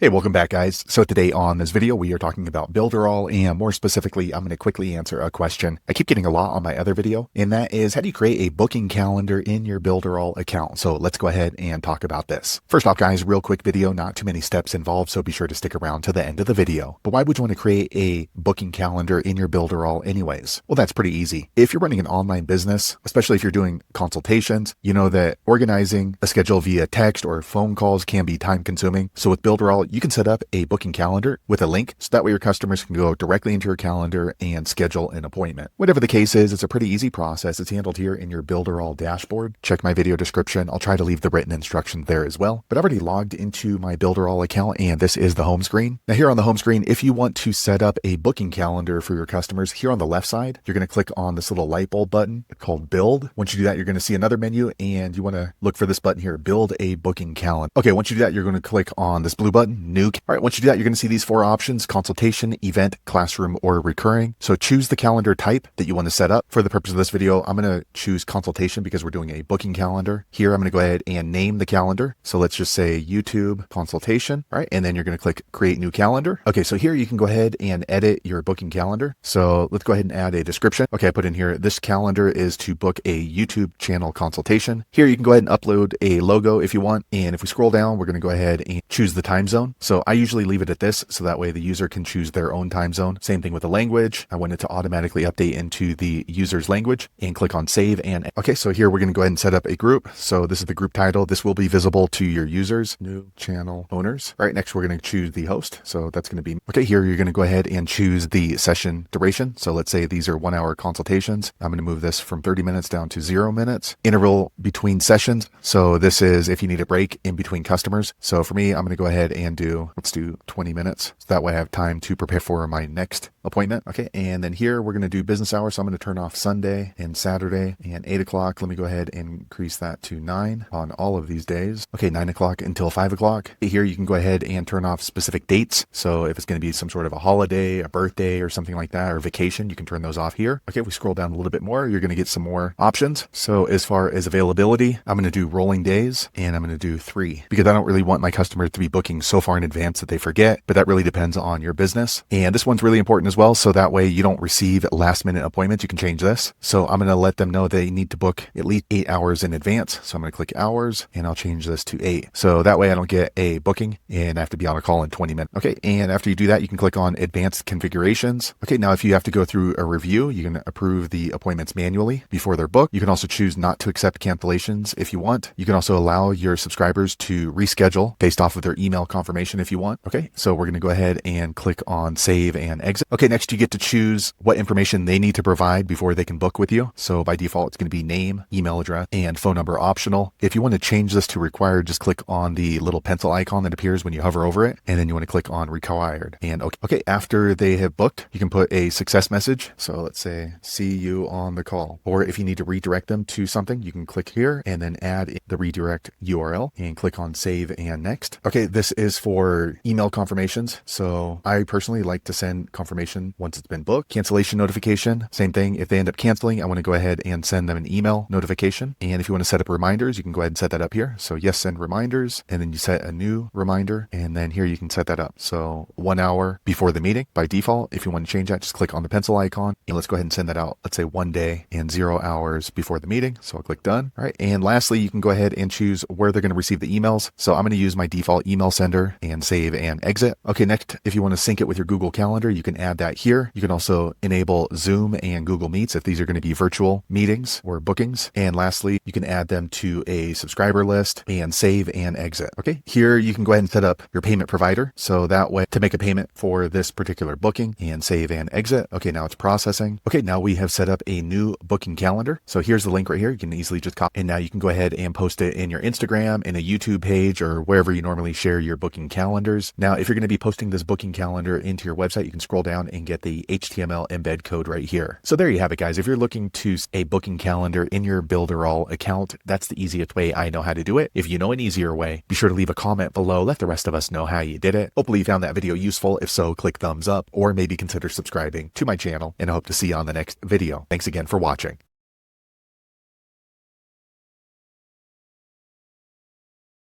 Hey, welcome back, guys. So today on this video, we are talking about Builderall, and more specifically, I'm going to quickly answer a question I keep getting a lot on my other video, and that is, how do you create a booking calendar in your Builderall account? So let's go ahead and talk about this. First off, guys, real quick video, not too many steps involved, so be sure to stick around to the end of the video. But why would you want to create a booking calendar in your Builderall anyways? Well, that's pretty easy. If you're running an online business, especially if you're doing consultations, you know that organizing a schedule via text or phone calls can be time consuming. So with Builderall, you can set up a booking calendar with a link, so that way your customers can go directly into your calendar and schedule an appointment. Whatever the case is, it's a pretty easy process. It's handled here in your Builderall dashboard. Check my video description. I'll try to leave the written instructions there as well. But I've already logged into my Builderall account, and this is the home screen. Now here on the home screen, if you want to set up a booking calendar for your customers, here on the left side, you're going to click on this little light bulb button called Build. Once you do that, you're going to see another menu, and you want to look for this button here, Build a Booking Calendar. Okay, once you do that, you're going to click on this blue button, New. All right, once you do that, you're going to see these four options: consultation, event, classroom, or recurring. So choose the calendar type that you want to set up. For the purpose of this video, I'm going to choose consultation because we're doing a booking calendar. Here, I'm going to go ahead and name the calendar. So let's just say YouTube consultation. All right, and then you're going to click create new calendar. Okay, so here you can go ahead and edit your booking calendar. So let's go ahead and add a description. Okay, I put in here, this calendar is to book a YouTube channel consultation. Here you can go ahead and upload a logo if you want. And if we scroll down, we're going to go ahead and choose the time zone. So I usually leave it at this, so that way the user can choose their own time zone. Same thing with the language. I want it to automatically update into the user's language, and click on save. And okay, so here we're going to go ahead and set up a group. So this is the group title. This will be visible to your users, new channel owners. All right, next we're going to choose the host. So that's going to be, okay, here you're going to go ahead and choose the session duration. So let's say these are 1 hour consultations. I'm going to move this from 30 minutes down to 0 minutes. Interval between sessions. So this is if you need a break in between customers. So for me, I'm going to go ahead and let's do 20 minutes. So that way I have time to prepare for my next appointment. Okay, and then here we're going to do business hours. So I'm going to turn off Sunday and Saturday and 8 o'clock. Let me go ahead and increase that to 9 on all of these days. Okay, 9 o'clock until 5 o'clock. Here you can go ahead and turn off specific dates. So if it's going to be some sort of a holiday, a birthday, or something like that, or vacation, you can turn those off here. Okay, if we scroll down a little bit more, you're going to get some more options. So as far as availability, I'm going to do rolling days, and I'm going to do 3 because I don't really want my customers to be booking so far in advance that they forget, but that really depends on your business. And this one's really important as well, so that way you don't receive last minute appointments. You can change this. So I'm going to let them know they need to book at least 8 hours in advance. So I'm going to click hours, and I'll change this to 8. So that way I don't get a booking and I have to be on a call in 20 minutes. Okay, and after you do that, you can click on advanced configurations. Okay, now if you have to go through a review, you can approve the appointments manually before they're booked. You can also choose not to accept cancellations if you want. You can also allow your subscribers to reschedule based off of their email confirmation if you want. Okay, so we're going to go ahead and click on save and exit. Okay, next you get to choose what information they need to provide before they can book with you. So by default, it's going to be name, email address, and phone number optional. If you want to change this to required, just click on the little pencil icon that appears when you hover over it, and then you want to click on required. And okay, after they have booked, you can put a success message. So let's say, see you on the call. Or if you need to redirect them to something, you can click here and then add the redirect URL and click on save and next. Okay, this is for email confirmations. So I personally like to send confirmation once it's been booked. Cancellation notification, same thing. If they end up canceling, I want to go ahead and send them an email notification. And if you want to set up reminders, you can go ahead and set that up here. So yes, send reminders, and then you set a new reminder, and then here you can set that up. So 1 hour before the meeting by default. If you want to change that, just click on the pencil icon, and let's go ahead and send that out. Let's say 1 day and 0 hours before the meeting. So I'll click done. All right, and lastly, you can go ahead and choose where they're going to receive the emails. So I'm going to use my default email sender and save and exit. Okay, next, if you want to sync it with your Google Calendar, you can add that here. You can also enable Zoom and Google Meets if these are going to be virtual meetings or bookings. And lastly, you can add them to a subscriber list and save and exit. Okay, here you can go ahead and set up your payment provider. So that way to make a payment for this particular booking and save and exit. Okay, now it's processing. Okay, now we have set up a new booking calendar. So here's the link right here. You can easily just copy, and now you can go ahead and post it in your Instagram, in a YouTube page, or wherever you normally share your booking calendars. Now, if you're going to be posting this booking calendar into your website, you can scroll down and get the HTML embed code right here. So there you have it, guys. If you're looking to a booking calendar in your Builderall account, that's the easiest way I know how to do it. If you know an easier way, be sure to leave a comment below. Let the rest of us know how you did it. Hopefully you found that video useful. If so, click thumbs up, or maybe consider subscribing to my channel, and I hope to see you on the next video. Thanks again for watching.